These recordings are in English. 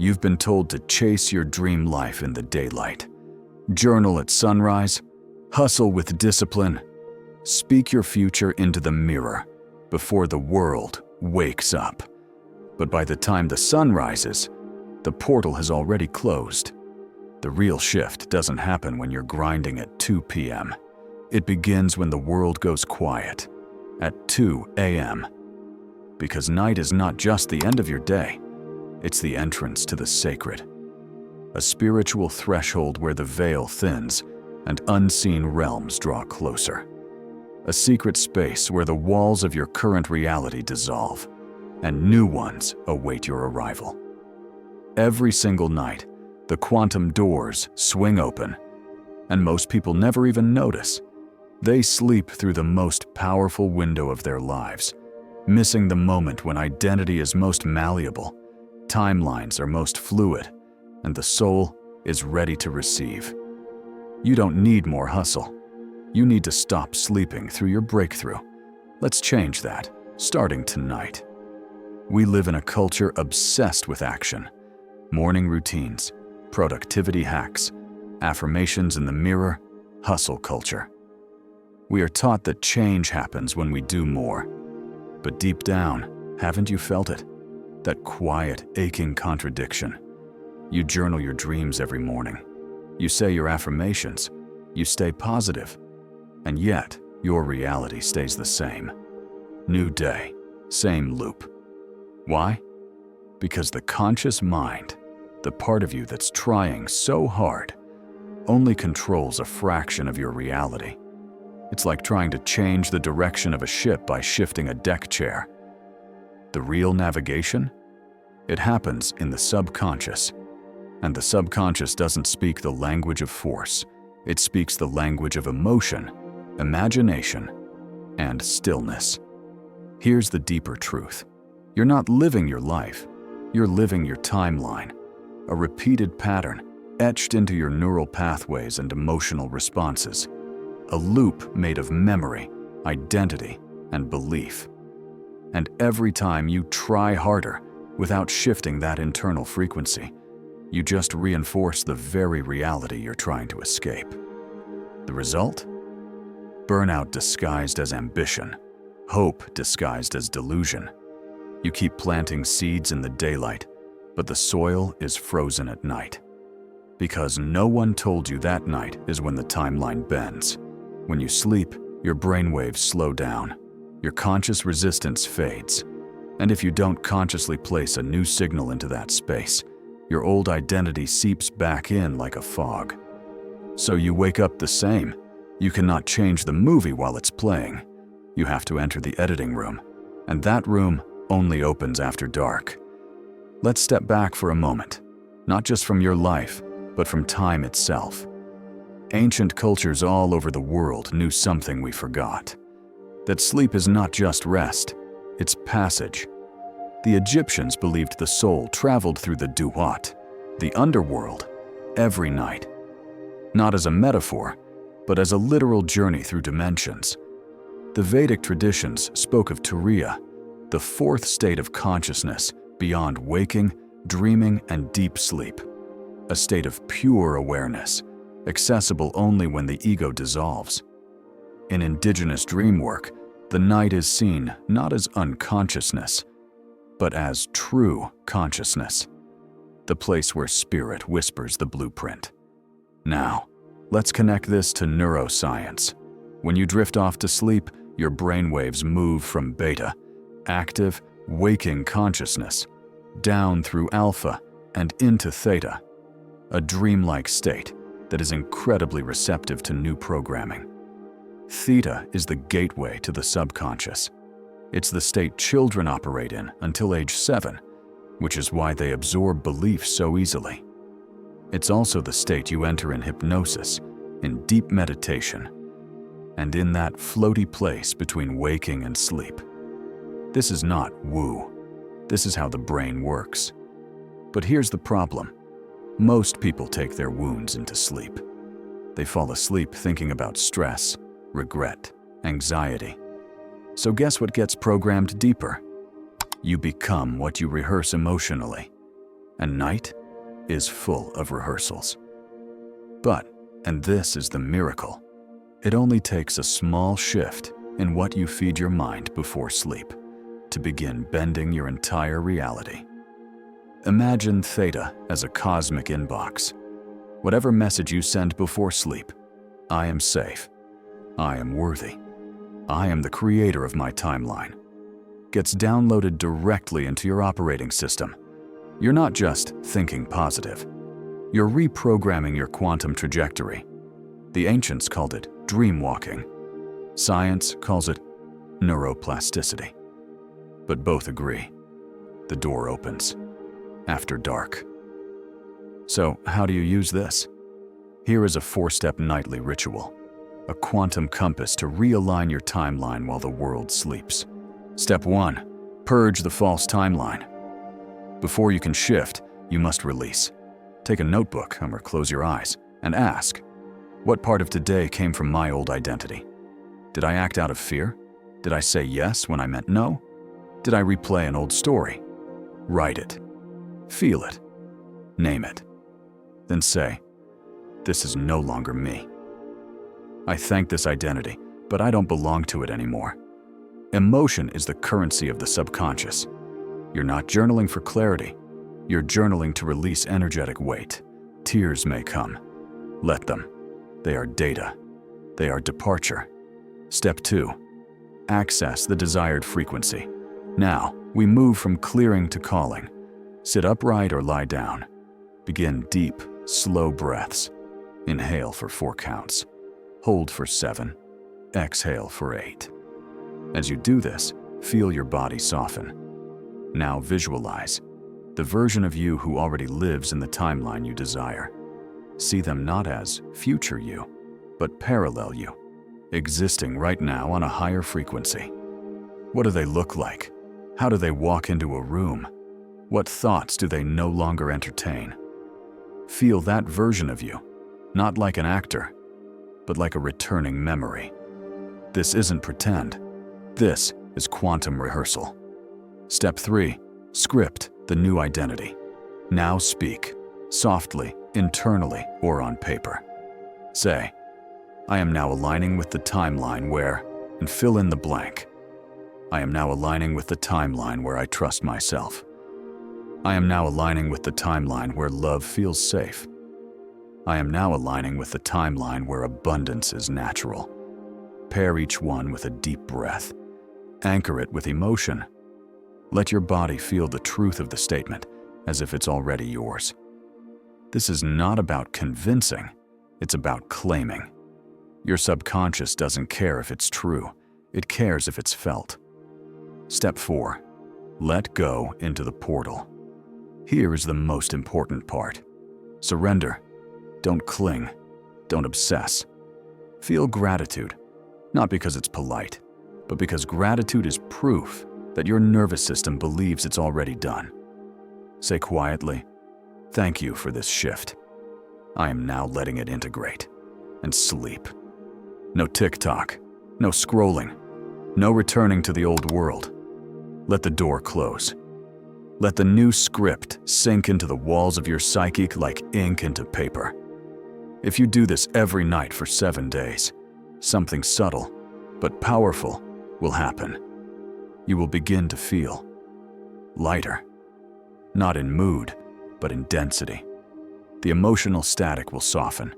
You've been told to chase your dream life in the daylight, journal at sunrise, hustle with discipline, speak your future into the mirror before the world wakes up. But by the time the sun rises, the portal has already closed. The real shift doesn't happen when you're grinding at 2 p.m. It begins when the world goes quiet, at 2 a.m. Because night is not just the end of your day, it's the entrance to the sacred. A spiritual threshold where the veil thins and unseen realms draw closer. A secret space where the walls of your current reality dissolve and new ones await your arrival. Every single night, the quantum doors swing open, and most people never even notice. They sleep through the most powerful window of their lives, missing the moment when identity is most malleable, timelines are most fluid, and the soul is ready to receive. You don't need more hustle. You need to stop sleeping through your breakthrough. Let's change that, starting tonight. We live in a culture obsessed with action. Morning routines, productivity hacks, affirmations in the mirror, hustle culture. We are taught that change happens when we do more. But deep down, haven't you felt it? That quiet, aching contradiction. You journal your dreams every morning. You say your affirmations. You stay positive. And yet, your reality stays the same. New day, same loop. Why? Because the conscious mind, the part of you that's trying so hard, only controls a fraction of your reality. It's like trying to change the direction of a ship by shifting a deck chair. The real navigation? It happens in the subconscious. And the subconscious doesn't speak the language of force. It speaks the language of emotion, imagination, and stillness. Here's the deeper truth. You're not living your life. You're living your timeline, a repeated pattern etched into your neural pathways and emotional responses. A loop made of memory, identity, and belief. And every time you try harder without shifting that internal frequency, you just reinforce the very reality you're trying to escape. The result? Burnout disguised as ambition, hope disguised as delusion. You keep planting seeds in the daylight, but the soil is frozen at night. Because no one told you that night is when the timeline bends. When you sleep, your brainwaves slow down, your conscious resistance fades, and if you don't consciously place a new signal into that space, your old identity seeps back in like a fog. So you wake up the same. You cannot change the movie while it's playing. You have to enter the editing room, and that room only opens after dark. Let's step back for a moment, not just from your life, but from time itself. Ancient cultures all over the world knew something we forgot. That sleep is not just rest, it's passage. The Egyptians believed the soul traveled through the duat, the underworld, every night. Not as a metaphor, but as a literal journey through dimensions. The Vedic traditions spoke of Turiya, the fourth state of consciousness beyond waking, dreaming, and deep sleep. A state of pure awareness, accessible only when the ego dissolves. In indigenous dream work, the night is seen not as unconsciousness, but as true consciousness, the place where spirit whispers the blueprint. Now, let's connect this to neuroscience. When you drift off to sleep, your brainwaves move from beta, active, waking consciousness, down through alpha and into theta, a dreamlike state that is incredibly receptive to new programming. Theta is the gateway to the subconscious. It's the state children operate in until age 7, which is why they absorb beliefs so easily. It's also the state you enter in hypnosis, in deep meditation, and in that floaty place between waking and sleep. This is not woo. This is how the brain works. But here's the problem. Most people take their wounds into sleep. They fall asleep thinking about stress, regret, anxiety. So guess what gets programmed deeper? You become what you rehearse emotionally. and night is full of rehearsals. But, and this is the miracle, it only takes a small shift in what you feed your mind before sleep to begin bending your entire reality. Imagine theta as a cosmic inbox. Whatever message you send before sleep, I am safe, I am worthy, I am the creator of my timeline, gets downloaded directly into your operating system. You're not just thinking positive, you're reprogramming your quantum trajectory. The ancients called it dream walking. Science calls it neuroplasticity. But both agree, the door opens after dark. So how do you use this? Here is a 4-step nightly ritual, a quantum compass to realign your timeline while the world sleeps. Step 1. Purge the false timeline. Before you can shift, you must release. Take a notebook or close your eyes and ask, what part of today came from my old identity? Did I act out of fear? Did I say yes when I meant no? Did I replay an old story? Write it. Feel it. Name it. Then say, this is no longer me. I thank this identity, but I don't belong to it anymore. Emotion is the currency of the subconscious. You're not journaling for clarity. You're journaling to release energetic weight. Tears may come. Let them. They are data. They are departure. Step 2. Access the desired frequency. Now, we move from clearing to calling. Sit upright or lie down. Begin deep, slow breaths. Inhale for 4 counts. Hold for 7. Exhale for 8. As you do this, feel your body soften. Now visualize the version of you who already lives in the timeline you desire. See them not as future you, but parallel you, existing right now on a higher frequency. What do they look like? How do they walk into a room? What thoughts do they no longer entertain? Feel that version of you, not like an actor, but like a returning memory. This isn't pretend. This is quantum rehearsal. Step 3. Script the new identity. Now speak, softly, internally, or on paper. Say, I am now aligning with the timeline where, and fill in the blank. I am now aligning with the timeline where I trust myself. I am now aligning with the timeline where love feels safe. I am now aligning with the timeline where abundance is natural. Pair each one with a deep breath. Anchor it with emotion. Let your body feel the truth of the statement as if it's already yours. This is not about convincing, it's about claiming. Your subconscious doesn't care if it's true, it cares if it's felt. Step 4. Let go into the portal. Here is the most important part. Surrender. Don't cling. Don't obsess. Feel gratitude, not because it's polite, but because gratitude is proof that your nervous system believes it's already done. Say quietly, thank you for this shift. I am now letting it integrate and sleep. No TikTok, no scrolling, no returning to the old world. Let the door close. Let the new script sink into the walls of your psyche like ink into paper. If you do this every night for 7 days, something subtle but powerful will happen. You will begin to feel lighter, not in mood, but in density. The emotional static will soften.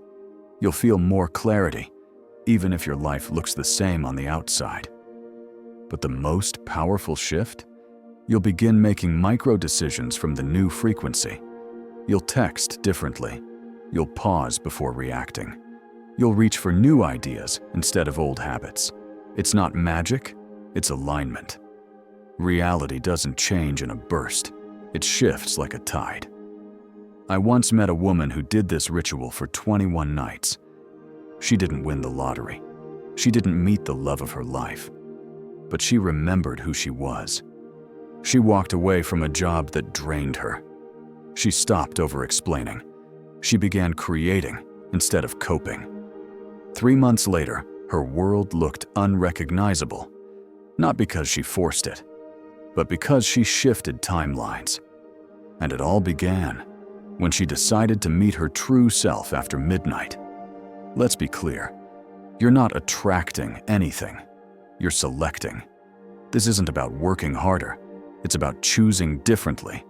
You'll feel more clarity, even if your life looks the same on the outside. But the most powerful shift? You'll begin making micro decisions from the new frequency. You'll text differently. You'll pause before reacting. You'll reach for new ideas instead of old habits. It's not magic, it's alignment. Reality doesn't change in a burst. It shifts like a tide. I once met a woman who did this ritual for 21 nights. She didn't win the lottery. She didn't meet the love of her life. But she remembered who she was. She walked away from a job that drained her. She stopped over-explaining. She began creating instead of coping. 3 months later, her world looked unrecognizable. Not because she forced it, but because she shifted timelines. And it all began when she decided to meet her true self after midnight. Let's be clear, you're not attracting anything, you're selecting. This isn't about working harder, it's about choosing differently.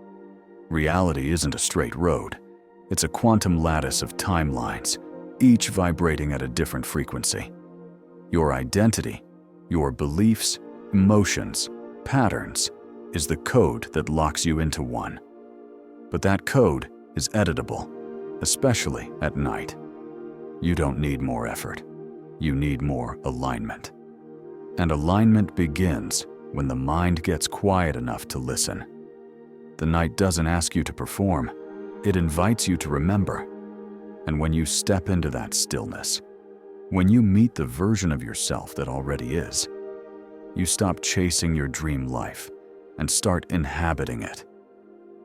Reality isn't a straight road, it's a quantum lattice of timelines, each vibrating at a different frequency. Your identity, your beliefs, emotions, patterns, is the code that locks you into one. But that code is editable, especially at night. You don't need more effort. You need more alignment. And alignment begins when the mind gets quiet enough to listen. The night doesn't ask you to perform, it invites you to remember. And when you step into that stillness, when you meet the version of yourself that already is, you stop chasing your dream life and start inhabiting it.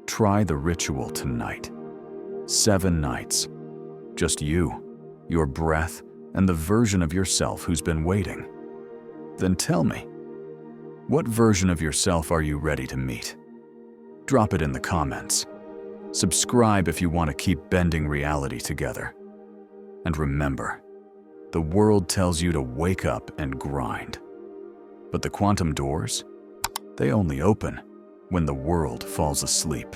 Try the ritual tonight. 7 nights. Just you, your breath, and the version of yourself who's been waiting. Then tell me, what version of yourself are you ready to meet? Drop it in the comments. Subscribe if you want to keep bending reality together. And remember, the world tells you to wake up and grind. But the quantum doors, they only open when the world falls asleep.